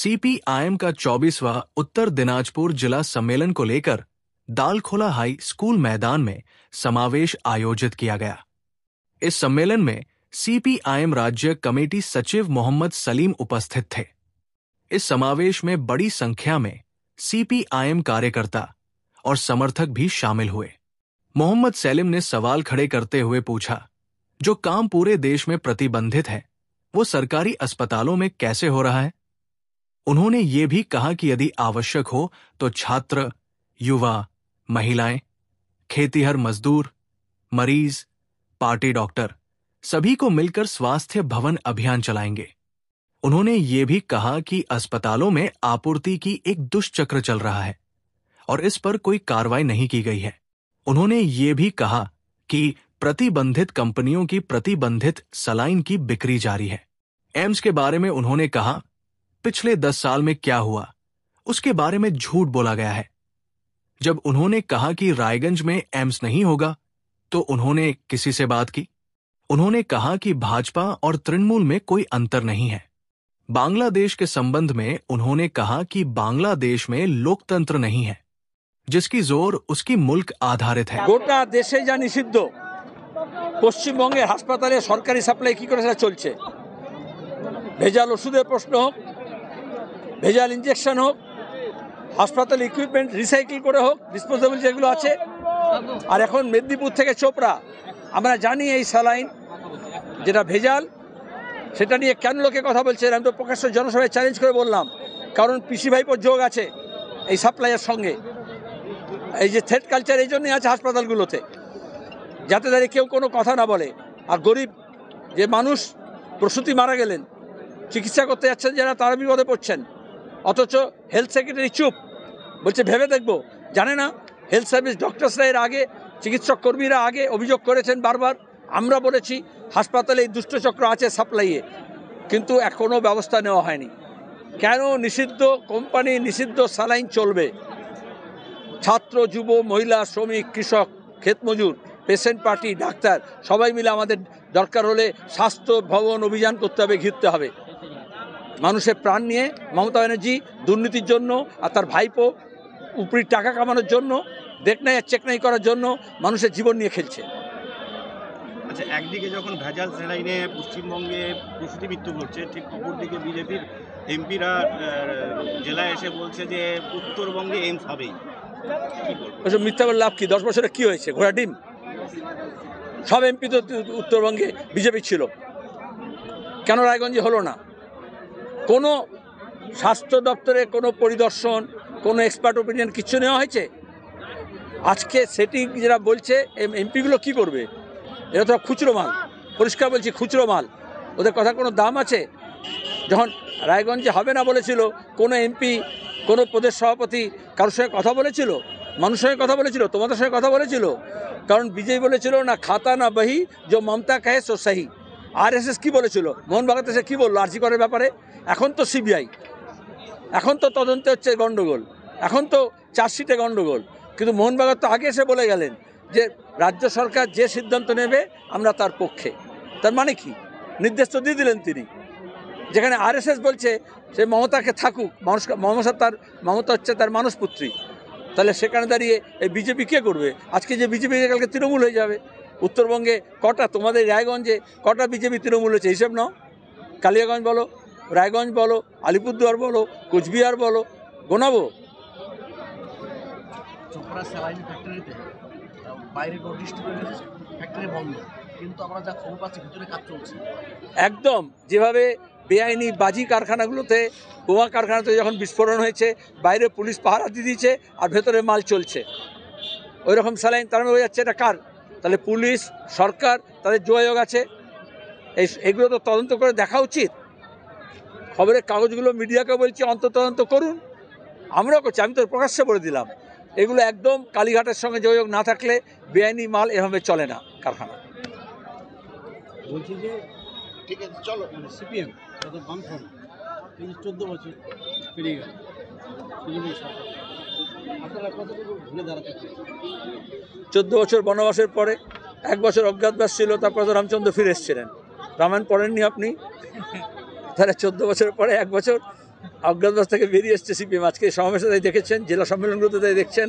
CPIM का 24वां उत्तर दिनाजपुर जिला सम्मेलन को लेकर दालखोला हाई स्कूल मैदान में समावेश आयोजित किया गया। इस सम्मेलन में सीपीआईएम राज्य कमेटी सचिव मोहम्मद सलीम उपस्थित थे। इस समावेश में बड़ी संख्या में सीपीआईएम कार्यकर्ता और समर्थक भी शामिल हुए। मोहम्मद सलीम ने सवाल खड़े करते हुए पूछा, जो काम पूरे देश में प्रतिबंधित है वो सरकारी अस्पतालों में कैसे हो रहा है? उन्होंने ये भी कहा कि यदि आवश्यक हो तो छात्र, युवा, महिलाएं, खेतीहर मजदूर, मरीज, पार्टी डॉक्टर सभी को मिलकर स्वास्थ्य भवन अभियान चलाएंगे। उन्होंने ये भी कहा कि अस्पतालों में आपूर्ति की एक दुष्चक्र चल रहा है और इस पर कोई कार्रवाई नहीं की गई है। उन्होंने ये भी कहा कि प्रतिबंधित कंपनियों की प्रतिबंधित सलाइन की बिक्री जारी है। एम्स के बारे में उन्होंने कहा, पिछले 10 साल में क्या हुआ उसके बारे में झूठ बोला गया है। जब उन्होंने कहा कि रायगंज में एम्स नहीं होगा तो उन्होंने किसी से बात की। उन्होंने कहा कि भाजपा और तृणमूल में कोई अंतर नहीं है। बांग्लादेश के संबंध में उन्होंने कहा कि बांग्लादेश में लोकतंत्र नहीं है, जिसकी जोर उसकी मुल्क आधारित है। गोटा देशे जा निषिद्ध पश्चिमबंगे हासपाताले सरकारी साप्लाई की करे चलছে। ভেজাল ওষুধের প্রশ্ন হোক, ভেজাল ইনজেকশন হোক, হাসপাতাল ইকুইপমেন্ট রিসাইকেল করে হোক, ডিসপোজেবল যেগুলো আছে। আর এখন মেদিনীপুর থেকে চোপড়া আমরা জানি এই স্যালাইন যেটা ভেজাল সেটা নিয়ে কেন লোকে কথা বলছে। আমি তো প্রকাশ্য জনসভায় চ্যালেঞ্জ করে বললাম, কারণ পিসি ভাইপোর যোগ আছে এই সাপ্লাইয়ের সঙ্গে। এই যে থ্রেট কালচার এই জন্যই আছে হাসপাতালগুলোতে, যাতে দাঁড়িয়ে কেউ কোনো কথা না বলে। আর গরিব যে মানুষ প্রসূতি মারা গেলেন, চিকিৎসা করতে যাচ্ছেন যারা, তারা বিপদে পড়ছেন, অথচ হেলথ সেক্রেটারি চুপ, বলছে ভেবে দেখবো। জানে না হেলথ সার্ভিস ডক্টরসরা এর আগে, চিকিৎসক কর্মীরা আগে অভিযোগ করেছেন বারবার। আমরা বলেছি হাসপাতালে এই দুষ্টচক্র আছে সাপ্লাইয়ে, কিন্তু এখনও ব্যবস্থা নেওয়া হয়নি। কেন নিষিদ্ধ কোম্পানি, নিষিদ্ধ স্যালাইন চলবে? ছাত্র, যুব, মহিলা, শ্রমিক, কৃষক, ক্ষেতমজুর, পেশেন্ট পার্টি, ডাক্তার সবাই মিলে আমাদের দরকার হলে স্বাস্থ্য ভবন অভিযান করতে হবে, ঘিরতে হবে। মানুষের প্রাণ নিয়ে মমতা ব্যানার্জি দুর্নীতির জন্য আর তার ভাইপো উপরি টাকা কামানোর জন্য, দেখনাই আর চেকনাই করার জন্য মানুষের জীবন নিয়ে খেলছে। আচ্ছা, একদিকে যখন ভেজাল স্যালাইনে পশ্চিমবঙ্গে প্রসূতি মৃত্যু ঘটছে, ঠিক অপরদিকে বিজেপির এমপিরা জেলায় এসে বলছে যে উত্তরবঙ্গে এইমস হবেই। ওসব মিথ্যা বলে লাভ কি? 10 বছরে কি হয়েছে? ঘোড়া ডিম। সব এমপি তো উত্তরবঙ্গে বিজেপি ছিল, কেন রায়গঞ্জে হলো না? কোনো স্বাস্থ্য দপ্তরে কোনো পরিদর্শন, কোনো এক্সপার্ট ওপিনিয়ন কিছু নেওয়া হয়েছে? আজকে সেটিং যারা বলছে এমপিগুলো কি করবে? এরা তো খুচরো মাল, পরিষ্কার বলছি খুচরো মাল। ওদের কথার কোনো দাম আছে? যখন রায়গঞ্জে হবে না বলেছিল, কোনো এমপি, কোনো প্রদেশ সভাপতি কারোর সঙ্গে কথা বলেছিল? মানুষের সঙ্গে কথা বলেছিল? তোমাদের সঙ্গে কথা বলেছিল? কারণ বিজেপি বলেছিল না খাতা না বহি, যে মমতা কাহে সো সহি। আরএসএস কি বলেছিল? মোহন ভাগবত এসে কী বললো আরজি করের ব্যাপারে? এখন তো সিবিআই, এখন তো তদন্তে হচ্ছে গণ্ডগোল, এখন তো চার্জশিটে গণ্ডগোল। কিন্তু মোহন ভাগবত তো আগে এসে বলে গেলেন যে রাজ্য সরকার যে সিদ্ধান্ত নেবে আমরা তার পক্ষে। তার মানে কি? নির্দেশ তো দিয়ে দিলেন তিনি। যেখানে আরএসএস বলছে সে মমতাকে থাকুক, মমতা হচ্ছে তার মানসপুত্রী, তাহলে সেখানে দাঁড়িয়ে এই বিজেপি কে করবে? আজকে যে বিজেপি কালকে তৃণমূল হয়ে যাবে। উত্তরবঙ্গে কটা, তোমাদের রায়গঞ্জে কটা বিজেপি তৃণমূল হয়েছে হিসেব নাও। কালিয়াগঞ্জ বলো, রায়গঞ্জ বলো, আলিপুরদুয়ার বলো, কোচবিহার বলো, গোনাবো? চোপড়া স্যালাইন ফ্যাক্টরিতে বাইরে নোটিশ ফ্যাক্টরি বন্ধ, কিন্তু আমরা যা খবর পাচ্ছি ভিতরে কাজ চলছে। একদম যেভাবে বেআইনি বাজি কারখানাগুলোতে, বোমা কারখানাতে যখন বিস্ফোরণ হয়েছে, বাইরে পুলিশ পাহারা দিয়ে দিয়েছে আর ভেতরে মাল চলছে, ওই রকম স্যালাইন। তার মানে হয়ে যাচ্ছে এটা কার? তাহলে পুলিশ, সরকার তাদের যোগাযোগ আছে। এগুলো তো তদন্ত করে দেখা উচিত। খবরের কাগজগুলো মিডিয়াকে বলছি অন্তর্তদন্ত করুন, আমরাও করছি, আমি তো প্রকাশ্যে বলে দিলাম। এগুলো একদম কালীঘাটের সঙ্গে যোগাযোগ না থাকলে বেআইনি মাল এভাবে চলে না কারখানা। বলছি যে ঠিক আছে চলো, সিপিএম যত বামফ্রন্ট এই 14 বছর পেরিয়ে গেল, আপনারা কতটুকু ঘুরে দাঁড়াতে? 14 বছর বনবাসের পরে 1 বছর অজ্ঞাতবাস ছিল, তারপর তো রামচন্দ্র ফিরে এসেছিলেন। রামায়ণ পড়েননি আপনি? তাহলে 14 বছরের পরে 1 বছর অজ্ঞাতবাস থেকে বেরিয়ে এসছে সিপিএম। আজকে সমাবেশে তাই দেখেছেন, জেলা সম্মেলনগুলোতে তাই দেখছেন,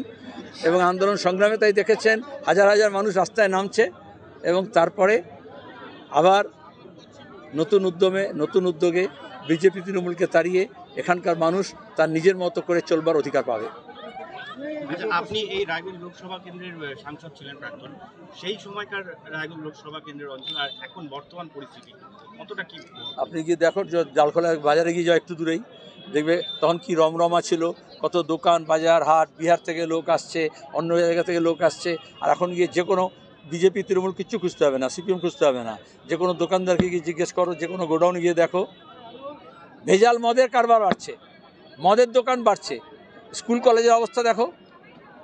এবং আন্দোলন সংগ্রামে তাই দেখেছেন। হাজার হাজার মানুষ রাস্তায় নামছে এবং তারপরে আবার নতুন উদ্যমে, নতুন উদ্যোগে বিজেপি তৃণমূলকে তাড়িয়ে এখানকার মানুষ তার নিজের মতো করে চলবার অধিকার পাবে। আচ্ছা, আপনি এই রায়গঞ্জ লোকসভা কেন্দ্রের সাংসদ ছিলেন প্রাক্তন, সেই সময়কার রায়গঞ্জ লোকসভা কেন্দ্রের অঞ্চল আর এখন বর্তমান পরিস্থিতি কতটা কি? আপনি গিয়ে দেখো, জালখোলা বাজারে গিয়ে যাও একটু দূরেই, দেখবে তখন কি রমরমা ছিল, কত দোকান বাজার হাট, বিহার থেকে লোক আসছে, অন্য জায়গা থেকে লোক আসছে। আর এখন গিয়ে যে কোনো বিজেপি তৃণমূল কিচ্ছু খুঁজতে হবে না, সিপিএম খুঁজতে হবে না, যে কোনো দোকানদারকে গিয়ে জিজ্ঞেস করো, যে কোনো গোডাউনে গিয়ে দেখো, ভেজাল মদের কারবার বাড়ছে, মদের দোকান বাড়ছে। স্কুল কলেজের অবস্থা দেখো,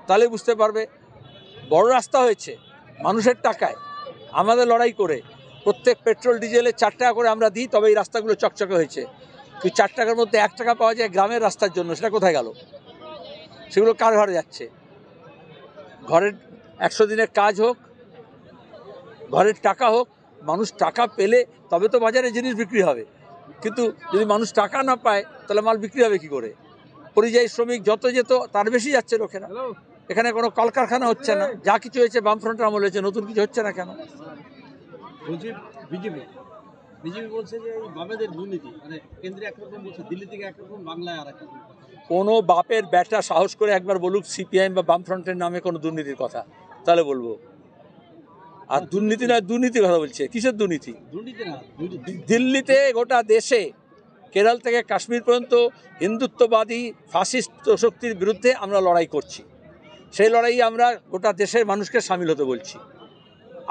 তাহলে বুঝতে পারবে। বড় রাস্তা হয়েছে মানুষের টাকায়, আমাদের লড়াই করে। প্রত্যেক পেট্রোল ডিজেলে 4 টাকা করে আমরা দিই, তবে এই রাস্তাগুলো চকচকে হয়েছে। কিন্তু 4 টাকার মধ্যে 1 টাকা পাওয়া যায় গ্রামের রাস্তার জন্য, সেটা কোথায় গেল? সেগুলো কার ঘরে যাচ্ছে? ঘরের 100 দিনের কাজ হোক, ঘরের টাকা হোক, মানুষ টাকা পেলে তবে তো বাজারে জিনিস বিক্রি হবে। কিন্তু যদি মানুষ টাকা না পায় তাহলে মাল বিক্রি হবে কি করে? পরিযায়ী শ্রমিক যত যেত তার বেশি যাচ্ছে লোকেরা। এখানে কোনো কলকারখানা হচ্ছে না, যা কিছু হয়েছে বামফ্রন্টের আমল হয়েছে, নতুন কিছু হচ্ছে না কেন? বলছি বিজেপি বলছে যে এই বামেদের দুর্নীতি, মানে কেন্দ্রে একরকম বলছে, দিল্লি থেকে একরকম, বাংলায় আর একরকম। কোনো বাপের ব্যাটা সাহস করে একবার বলুক সিপিআইএম বা বামফ্রন্টের নামে কোনো দুর্নীতির কথা, তাহলে বলবো। আর দুর্নীতি না, দুর্নীতির কথা বলছে, কিসের দুর্নীতি? দুর্নীতি না, দিল্লিতে গোটা দেশে, কেরল থেকে কাশ্মীর পর্যন্ত হিন্দুত্ববাদী ফাসিস্ট শক্তির বিরুদ্ধে আমরা লড়াই করছি। সেই লড়াইয়ে আমরা গোটা দেশের মানুষকে সামিল হতে বলছি।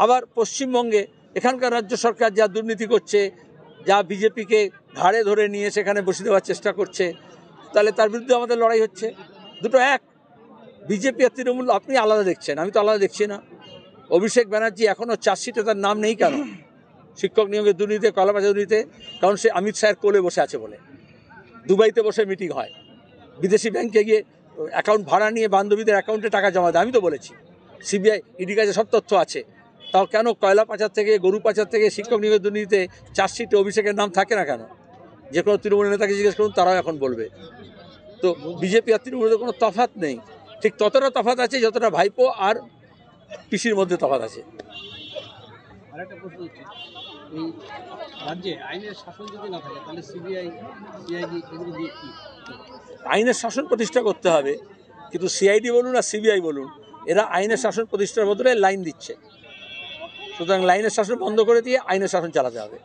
আবার পশ্চিমবঙ্গে এখানকার রাজ্য সরকার যা দুর্নীতি করছে, যা বিজেপিকে ঘাড়ে ধরে নিয়ে সেখানে বসে দেওয়ার চেষ্টা করছে, তাহলে তার বিরুদ্ধে আমাদের লড়াই হচ্ছে। দুটো এক। বিজেপি আর তৃণমূল আপনি আলাদা দেখছেন, আমি তো আলাদা দেখছি না। অভিষেক ব্যানার্জি এখনও চার্জশিটে তার নাম নেই কেন? শিক্ষক নিয়োগের দুর্নীতিতে, কলাবাজার দুর্নীতিতে, কারণ সে অমিত শাহের কোলে বসে আছে বলে। দুবাইতে বসে মিটিং হয়, বিদেশি ব্যাংকে গিয়ে অ্যাকাউন্ট ভাড়া নিয়ে বান্ধবীদের অ্যাকাউন্টে টাকা জমা দেয়। আমি তো বলেছি, সিবিআই ইডি কাছে সব তথ্য আছে। তাও কেন কয়লা পাচার থেকে, গরু পাচার থেকে, শিক্ষক নিয়োগের দুর্নীতিতে চার্জশিটে অভিষেকের নাম থাকে না কেন? যে কোনো তৃণমূল নেতাকে জিজ্ঞেস করুন, তারাও এখন বলবে। তো বিজেপি আর তৃণমূলের কোনো তফাৎ নেই, ঠিক ততটা তফাৎ আছে যতটা ভাইপো আর পিসির মধ্যে তফাৎ আছে। আর একটা প্রশ্ন হচ্ছে, এই রাজ্যে আইনের শাসন যদি না থাকে তাহলে সিবিআই, সিআইডি এগুলো দিয়ে কি? আইনের শাসন প্রতিষ্ঠা করতে হবে, কিন্তু সিআইডি বলুন আর সিবিআই বলুন, এরা আইনের শাসন প্রতিষ্ঠার বদলে লাইন দিচ্ছে। সুতরাং লাইনের শাসন বন্ধ করে দিয়ে আইনের শাসন চালাতে হবে।